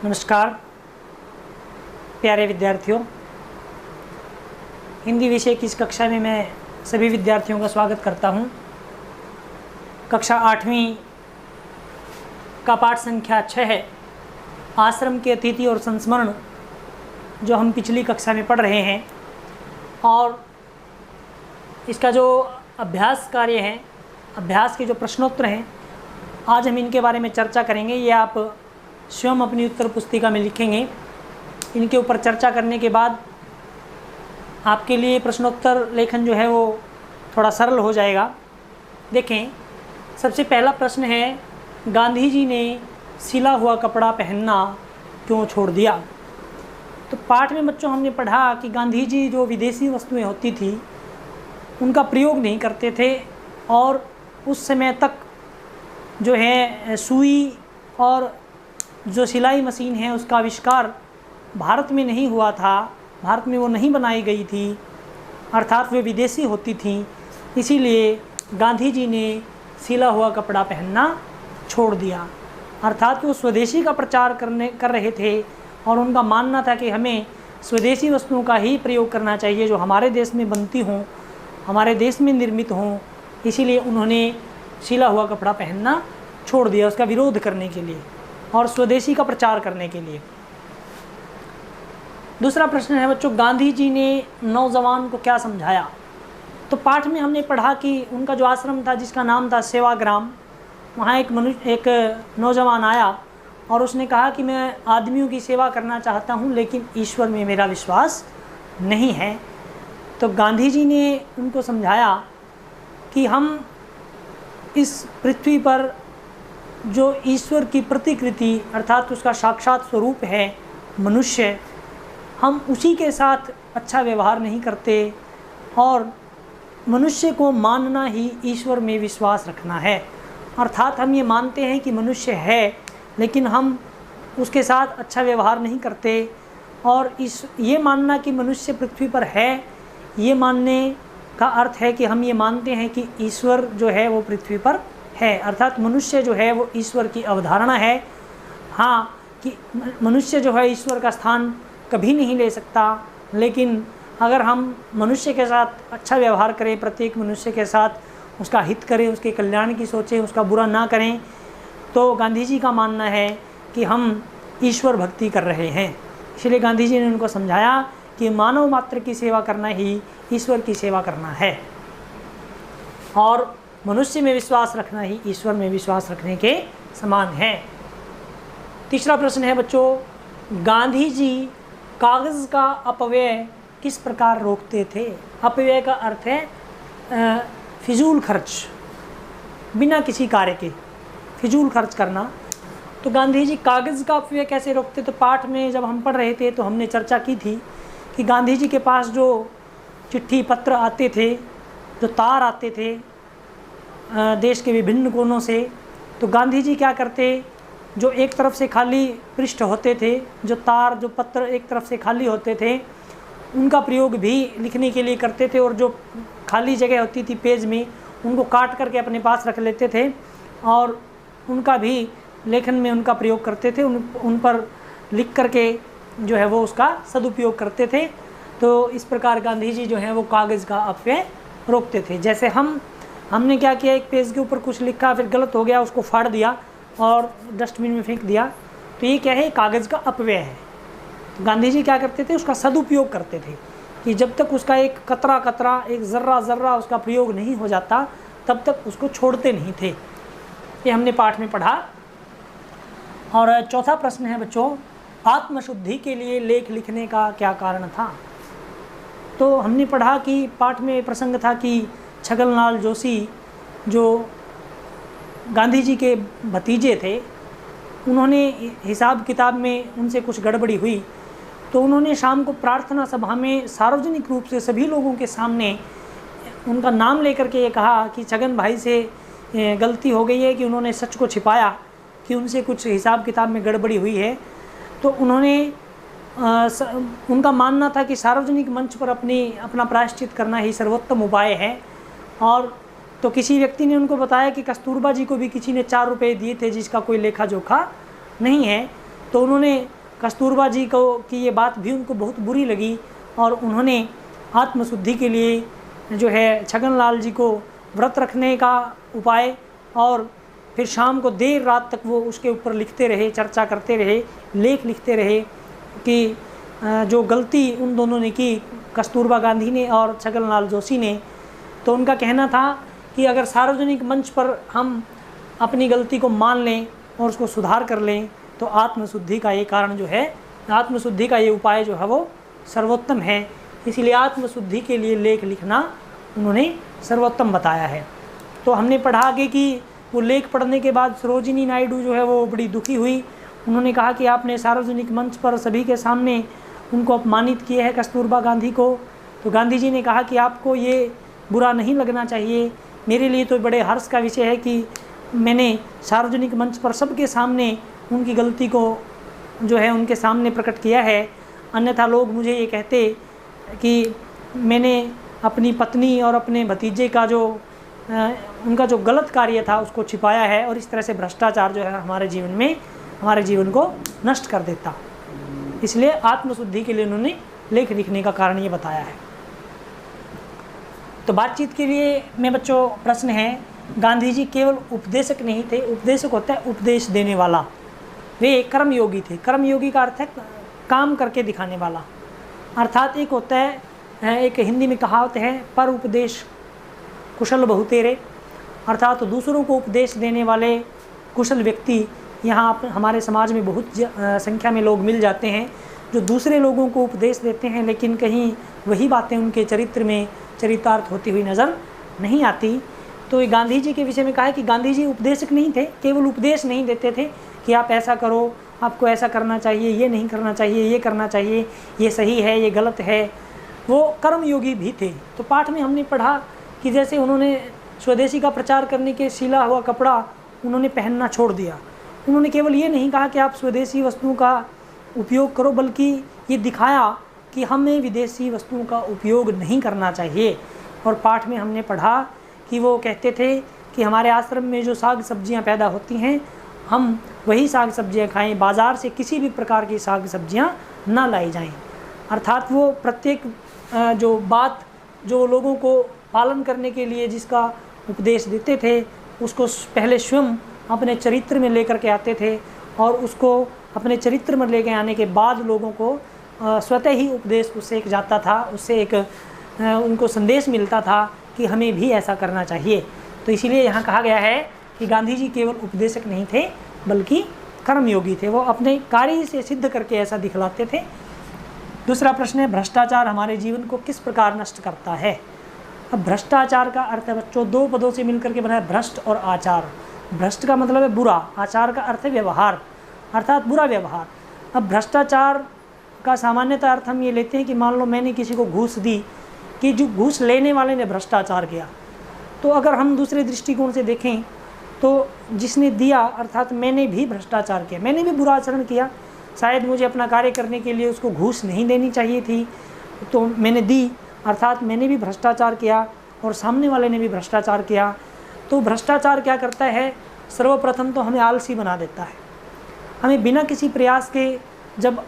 नमस्कार प्यारे विद्यार्थियों, हिंदी विषय की इस कक्षा में मैं सभी विद्यार्थियों का स्वागत करता हूं। कक्षा 8वीं का पाठ संख्या 6 है, आश्रम के अतिथि और संस्मरण, जो हम पिछली कक्षा में पढ़ रहे हैं। और इसका जो अभ्यास कार्य है, अभ्यास के जो प्रश्नोत्तर हैं, आज हम इनके बारे में चर्चा करेंगे। ये आप स्वयं अपनी उत्तर पुस्तिका में लिखेंगे। इनके ऊपर चर्चा करने के बाद आपके लिए प्रश्नोत्तर लेखन जो है वो थोड़ा सरल हो जाएगा। देखें, सबसे पहला प्रश्न है, गांधी जी ने सिला हुआ कपड़ा पहनना क्यों छोड़ दिया? तो पाठ में बच्चों हमने पढ़ा कि गांधी जी जो विदेशी वस्तुएं होती थी उनका प्रयोग नहीं करते थे, और उस समय तक जो है सुई और जो सिलाई मशीन है उसका आविष्कार भारत में नहीं हुआ था, भारत में वो नहीं बनाई गई थी, अर्थात वे विदेशी होती थीं। इसीलिए गांधी जी ने सिला हुआ कपड़ा पहनना छोड़ दिया, अर्थात कि वो स्वदेशी का प्रचार कर रहे थे और उनका मानना था कि हमें स्वदेशी वस्तुओं का ही प्रयोग करना चाहिए जो हमारे देश में बनती हों, हमारे देश में निर्मित हों। इसीलिए उन्होंने सिला हुआ कपड़ा पहनना छोड़ दिया, उसका विरोध करने के लिए और स्वदेशी का प्रचार करने के लिए। दूसरा प्रश्न है बच्चों, गांधी जी ने नौजवान को क्या समझाया? तो पाठ में हमने पढ़ा कि उनका जो आश्रम था जिसका नाम था सेवाग्राम, वहाँ एक नौजवान आया और उसने कहा कि मैं आदमियों की सेवा करना चाहता हूँ, लेकिन ईश्वर में मेरा विश्वास नहीं है। तो गांधी जी ने उनको समझाया कि हम इस पृथ्वी पर जो ईश्वर की प्रतिकृति अर्थात उसका साक्षात स्वरूप है मनुष्य, हम उसी के साथ अच्छा व्यवहार नहीं करते, और मनुष्य को मानना ही ईश्वर में विश्वास रखना है। अर्थात हम ये मानते हैं कि मनुष्य है, लेकिन हम उसके साथ अच्छा व्यवहार नहीं करते, और ये मानना कि मनुष्य पृथ्वी पर है, ये मानने का अर्थ है कि हम ये मानते हैं कि ईश्वर जो है वो पृथ्वी पर है, अर्थात मनुष्य जो है वो ईश्वर की अवधारणा है। हाँ, कि मनुष्य जो है ईश्वर का स्थान कभी नहीं ले सकता, लेकिन अगर हम मनुष्य के साथ अच्छा व्यवहार करें, प्रत्येक मनुष्य के साथ उसका हित करें, उसके कल्याण की सोचें, उसका बुरा ना करें, तो गांधी जी का मानना है कि हम ईश्वर भक्ति कर रहे हैं। इसलिए गांधी जी ने उनको समझाया कि मानव मात्र की सेवा करना ही ईश्वर की सेवा करना है, और मनुष्य में विश्वास रखना ही ईश्वर में विश्वास रखने के समान है। तीसरा प्रश्न है बच्चों, गांधी जी कागज़ का अपव्यय किस प्रकार रोकते थे? अपव्यय का अर्थ है फिजूल खर्च, बिना किसी कार्य के फिजूल खर्च करना। तो गांधी जी कागज़ का अपव्यय कैसे रोकते? तो पाठ में जब हम पढ़ रहे थे तो हमने चर्चा की थी कि गांधी जी के पास जो चिट्ठी पत्र आते थे, जो तार आते थे देश के विभिन्न कोनों से, तो गांधी जी क्या करते, जो एक तरफ से खाली पृष्ठ होते थे, जो तार जो पत्र एक तरफ से खाली होते थे, उनका प्रयोग भी लिखने के लिए करते थे, और जो खाली जगह होती थी पेज में उनको काट करके अपने पास रख लेते थे और उनका भी लेखन में उनका प्रयोग करते थे, उन पर लिख करके जो है वो उसका सदुपयोग करते थे। तो इस प्रकार गांधी जी जो है वो कागज़ का अपव्यय रोकते थे। जैसे हमने क्या किया, एक पेज के ऊपर कुछ लिखा, फिर गलत हो गया, उसको फाड़ दिया और डस्टबिन में फेंक दिया, तो ये क्या है, कागज़ का अपव्यय है। तो गांधी जी क्या करते थे, उसका सदुपयोग करते थे कि जब तक उसका एक कतरा कतरा, एक ज़र्रा उसका प्रयोग नहीं हो जाता, तब तक उसको छोड़ते नहीं थे। ये हमने पाठ में पढ़ा। और चौथा प्रश्न है बच्चों, आत्मशुद्धि के लिए लेख लिखने का क्या कारण था? तो हमने पढ़ा कि पाठ में प्रसंग था कि छगनलाल जोशी जो गांधी जी के भतीजे थे, उन्होंने हिसाब किताब में उनसे कुछ गड़बड़ी हुई, तो उन्होंने शाम को प्रार्थना सभा में सार्वजनिक रूप से सभी लोगों के सामने उनका नाम लेकर के ये कहा कि छगन भाई से गलती हो गई है, कि उन्होंने सच को छिपाया कि उनसे कुछ हिसाब किताब में गड़बड़ी हुई है। तो उन्होंने उनका मानना था कि सार्वजनिक मंच पर अपना प्रायश्चित करना ही सर्वोत्तम उपाय है। और तो किसी व्यक्ति ने उनको बताया कि कस्तूरबा जी को भी किसी ने 4 रुपये दिए थे जिसका कोई लेखा जोखा नहीं है। तो उन्होंने कस्तूरबा जी को की ये बात भी उनको बहुत बुरी लगी और उन्होंने आत्मशुद्धि के लिए जो है छगनलाल जी को व्रत रखने का उपाय और फिर शाम को देर रात तक वो उसके ऊपर लिखते रहे, चर्चा करते रहे, लेख लिखते रहे कि जो गलती उन दोनों ने की, कस्तूरबा गांधी ने और छगनलाल जोशी ने, तो उनका कहना था कि अगर सार्वजनिक मंच पर हम अपनी गलती को मान लें और उसको सुधार कर लें तो आत्मशुद्धि का ये कारण जो है, आत्मशुद्धि का ये उपाय जो है वो सर्वोत्तम है। इसलिए आत्मशुद्धि के लिए लेख लिखना उन्होंने सर्वोत्तम बताया है। तो हमने पढ़ा आगे कि वो लेख पढ़ने के बाद सरोजिनी नायडू जो है वो बड़ी दुखी हुई। उन्होंने कहा कि आपने सार्वजनिक मंच पर सभी के सामने उनको अपमानित किया है, कस्तूरबा गांधी को। तो गांधी जी ने कहा कि आपको ये बुरा नहीं लगना चाहिए, मेरे लिए तो बड़े हर्ष का विषय है कि मैंने सार्वजनिक मंच पर सबके सामने उनकी गलती को जो है उनके सामने प्रकट किया है। अन्यथा लोग मुझे ये कहते कि मैंने अपनी पत्नी और अपने भतीजे का जो उनका जो गलत कार्य था उसको छिपाया है, और इस तरह से भ्रष्टाचार जो है हमारे जीवन में हमारे जीवन को नष्ट कर देता। इसलिए आत्मशुद्धि के लिए उन्होंने लेख लिखने का कारण ये बताया है। तो बातचीत के लिए में बच्चों प्रश्न है, गांधी जी केवल उपदेशक नहीं थे। उपदेशक होता है उपदेश देने वाला, वे कर्मयोगी थे। कर्मयोगी का अर्थ है काम करके दिखाने वाला। अर्थात एक होता है, एक हिंदी में कहावत है, पर उपदेश कुशल बहुतेरे, अर्थात तो दूसरों को उपदेश देने वाले कुशल व्यक्ति यहाँ हमारे समाज में बहुत संख्या में लोग मिल जाते हैं जो दूसरे लोगों को उपदेश देते हैं, लेकिन कहीं वही बातें उनके चरित्र में चरितार्थ होती हुई नज़र नहीं आती। तो ये गांधी जी के विषय में कहा है कि गांधी जी उपदेशक नहीं थे, केवल उपदेश नहीं देते थे कि आप ऐसा करो, आपको ऐसा करना चाहिए, ये नहीं करना चाहिए, ये करना चाहिए, ये सही है, ये गलत है। वो कर्मयोगी भी थे। तो पाठ में हमने पढ़ा कि जैसे उन्होंने स्वदेशी का प्रचार करने के सिला हुआ कपड़ा उन्होंने पहनना छोड़ दिया। उन्होंने केवल ये नहीं कहा कि आप स्वदेशी वस्तुओं का उपयोग करो, बल्कि ये दिखाया कि हमें विदेशी वस्तुओं का उपयोग नहीं करना चाहिए। और पाठ में हमने पढ़ा कि वो कहते थे कि हमारे आश्रम में जो साग सब्जियां पैदा होती हैं हम वही साग सब्जियां खाएं, बाज़ार से किसी भी प्रकार की साग सब्जियां ना लाई जाएं। अर्थात वो प्रत्येक जो बात जो लोगों को पालन करने के लिए जिसका उपदेश देते थे उसको पहले स्वयं अपने चरित्र में लेकर के आते थे, और उसको अपने चरित्र में लेकर आने के बाद लोगों को स्वतः ही उपदेश उससे एक जाता था, उससे एक उनको संदेश मिलता था कि हमें भी ऐसा करना चाहिए। तो इसीलिए यहाँ कहा गया है कि गांधी जी केवल उपदेशक नहीं थे बल्कि कर्मयोगी थे। वो अपने कार्य से सिद्ध करके ऐसा दिखलाते थे। दूसरा प्रश्न है, भ्रष्टाचार हमारे जीवन को किस प्रकार नष्ट करता है। अब भ्रष्टाचार का अर्थ है बच्चों दो पदों से मिलकर के बना है, भ्रष्ट और आचार। भ्रष्ट का मतलब है बुरा, आचार का अर्थ है व्यवहार, अर्थात बुरा व्यवहार। अब भ्रष्टाचार का सामान्यतः अर्थ हम ये लेते हैं कि मान लो मैंने किसी को घूस दी, कि जो घूस लेने वाले ने भ्रष्टाचार किया। तो अगर हम दूसरे दृष्टिकोण से देखें तो जिसने दिया अर्थात मैंने भी भ्रष्टाचार किया, मैंने भी बुरा आचरण किया। शायद मुझे अपना कार्य करने के लिए उसको घूस नहीं देनी चाहिए थी, तो मैंने दी, अर्थात मैंने भी भ्रष्टाचार किया और सामने वाले ने भी भ्रष्टाचार किया। तो भ्रष्टाचार क्या करता है, सर्वप्रथम तो हमें आलसी बना देता है। हमें बिना किसी प्रयास के जब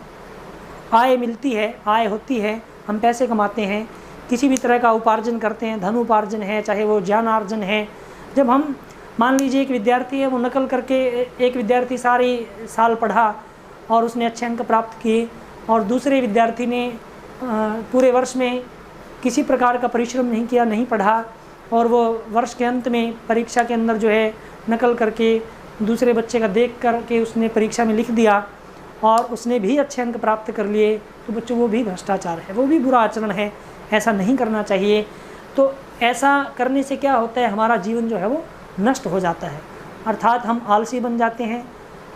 आय मिलती है, आय होती है, हम पैसे कमाते हैं, किसी भी तरह का उपार्जन करते हैं, धन उपार्जन है चाहे वो ज्ञानार्जन है। जब हम मान लीजिए एक विद्यार्थी है, वो नकल करके, एक विद्यार्थी सारी साल पढ़ा और उसने अच्छे अंक प्राप्त किए, और दूसरे विद्यार्थी ने पूरे वर्ष में किसी प्रकार का परिश्रम नहीं किया, नहीं पढ़ा, और वो वर्ष के अंत में परीक्षा के अंदर जो है नकल करके दूसरे बच्चे का देख करके उसने परीक्षा में लिख दिया और उसने भी अच्छे अंक प्राप्त कर लिए। तो बच्चों वो भी भ्रष्टाचार है, वो भी बुरा आचरण है, ऐसा नहीं करना चाहिए। तो ऐसा करने से क्या होता है, हमारा जीवन जो है वो नष्ट हो जाता है। अर्थात हम आलसी बन जाते हैं,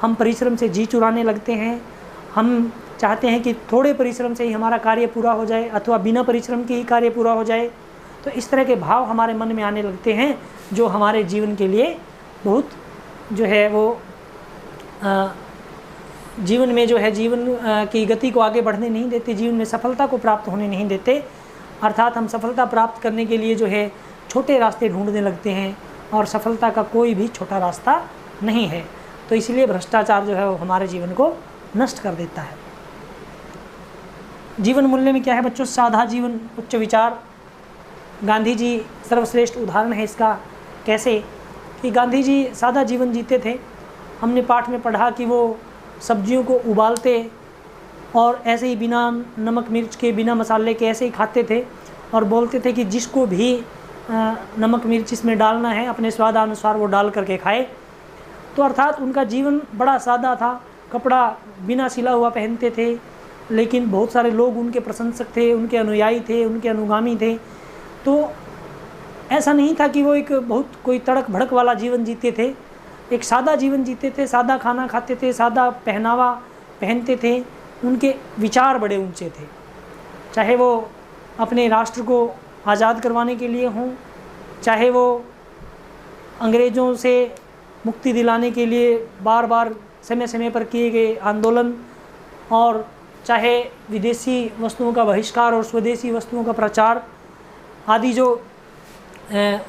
हम परिश्रम से जी चुराने लगते हैं, हम चाहते हैं कि थोड़े परिश्रम से ही हमारा कार्य पूरा हो जाए अथवा बिना परिश्रम के ही कार्य पूरा हो जाए। तो इस तरह के भाव हमारे मन में आने लगते हैं जो हमारे जीवन के लिए बहुत जो है वो जीवन में जो है जीवन की गति को आगे बढ़ने नहीं देते, जीवन में सफलता को प्राप्त होने नहीं देते। अर्थात हम सफलता प्राप्त करने के लिए जो है छोटे रास्ते ढूंढने लगते हैं और सफलता का कोई भी छोटा रास्ता नहीं है। तो इसलिए भ्रष्टाचार जो है वो हमारे जीवन को नष्ट कर देता है। जीवन मूल्य में क्या है बच्चों? सादा जीवन, उच्च विचार। गांधी जी सर्वश्रेष्ठ उदाहरण है इसका। कैसे कि गांधी जी सादा जीवन जीते थे। हमने पाठ में पढ़ा कि वो सब्जियों को उबालते और ऐसे ही बिना नमक मिर्च के, बिना मसाले के ऐसे ही खाते थे और बोलते थे कि जिसको भी नमक मिर्च इसमें डालना है अपने स्वादानुसार वो डाल करके खाए। तो अर्थात उनका जीवन बड़ा सादा था। कपड़ा बिना सिला हुआ पहनते थे, लेकिन बहुत सारे लोग उनके प्रशंसक थे, उनके अनुयायी थे, उनके अनुगामी थे। तो ऐसा नहीं था कि वो एक बहुत कोई तड़क भड़क वाला जीवन जीते थे। एक सादा जीवन जीते थे, सादा खाना खाते थे, सादा पहनावा पहनते थे। उनके विचार बड़े ऊंचे थे, चाहे वो अपने राष्ट्र को आज़ाद करवाने के लिए हों, चाहे वो अंग्रेज़ों से मुक्ति दिलाने के लिए बार बार समय समय पर किए गए आंदोलन, और चाहे विदेशी वस्तुओं का बहिष्कार और स्वदेशी वस्तुओं का प्रचार आदि जो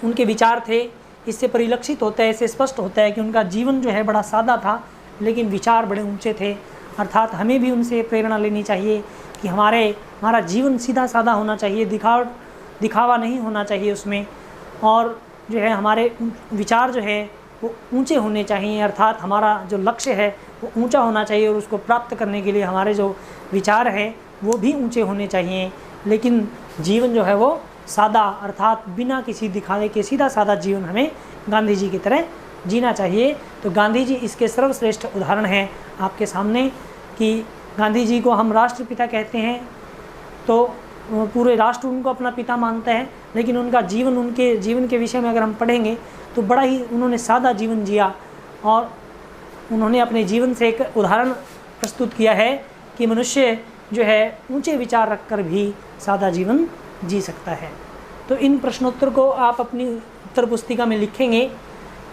उनके विचार थे, इससे परिलक्षित होता है, इससे स्पष्ट होता है कि उनका जीवन जो है बड़ा सादा था, लेकिन विचार बड़े ऊंचे थे। अर्थात हमें भी उनसे प्रेरणा लेनी चाहिए कि हमारा जीवन सीधा सादा होना चाहिए, दिखावा नहीं होना चाहिए उसमें, और जो है हमारे विचार जो है वो ऊंचे होने चाहिए। अर्थात हमारा जो लक्ष्य है वो ऊंचा होना चाहिए और उसको प्राप्त करने के लिए हमारे जो विचार हैं वो भी ऊंचे होने चाहिए। लेकिन जीवन जो है वो सादा, अर्थात बिना किसी दिखावे के सीधा सादा जीवन हमें गांधी जी की तरह जीना चाहिए। तो गांधी जी इसके सर्वश्रेष्ठ उदाहरण हैं आपके सामने कि गांधी जी को हम राष्ट्रपिता कहते हैं, तो पूरे राष्ट्र उनको अपना पिता मानता है, लेकिन उनका जीवन, उनके जीवन के विषय में अगर हम पढ़ेंगे तो बड़ा ही उन्होंने सादा जीवन जिया और उन्होंने अपने जीवन से एक उदाहरण प्रस्तुत किया है कि मनुष्य जो है ऊंचे विचार रखकर भी सादा जीवन जी सकता है। तो इन प्रश्नोत्तर को आप अपनी उत्तर पुस्तिका में लिखेंगे।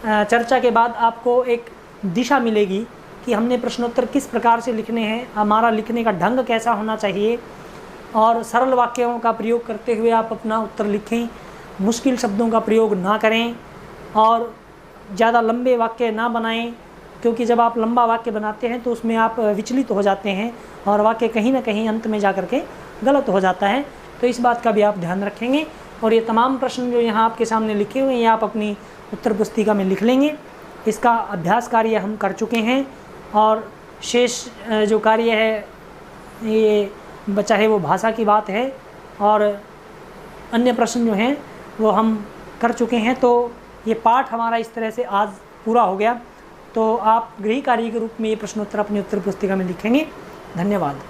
चर्चा के बाद आपको एक दिशा मिलेगी कि हमने प्रश्नोत्तर किस प्रकार से लिखने हैं, हमारा लिखने का ढंग कैसा होना चाहिए, और सरल वाक्यों का प्रयोग करते हुए आप अपना उत्तर लिखें। मुश्किल शब्दों का प्रयोग ना करें और ज़्यादा लंबे वाक्य ना बनाएं, क्योंकि जब आप लंबा वाक्य बनाते हैं तो उसमें आप विचलित हो जाते हैं और वाक्य कहीं ना कहीं अंत में जा कर के गलत हो जाता है। तो इस बात का भी आप ध्यान रखेंगे। और ये तमाम प्रश्न जो यहाँ आपके सामने लिखे हुए हैं, ये आप अपनी उत्तर पुस्तिका में लिख लेंगे। इसका अभ्यास कार्य हम कर चुके हैं और शेष जो कार्य है, ये चाहे वो भाषा की बात है और अन्य प्रश्न जो हैं वो हम कर चुके हैं। तो ये पाठ हमारा इस तरह से आज पूरा हो गया। तो आप गृह कार्य के रूप में ये प्रश्नोत्तर अपनी उत्तर पुस्तिका में लिखेंगे। धन्यवाद।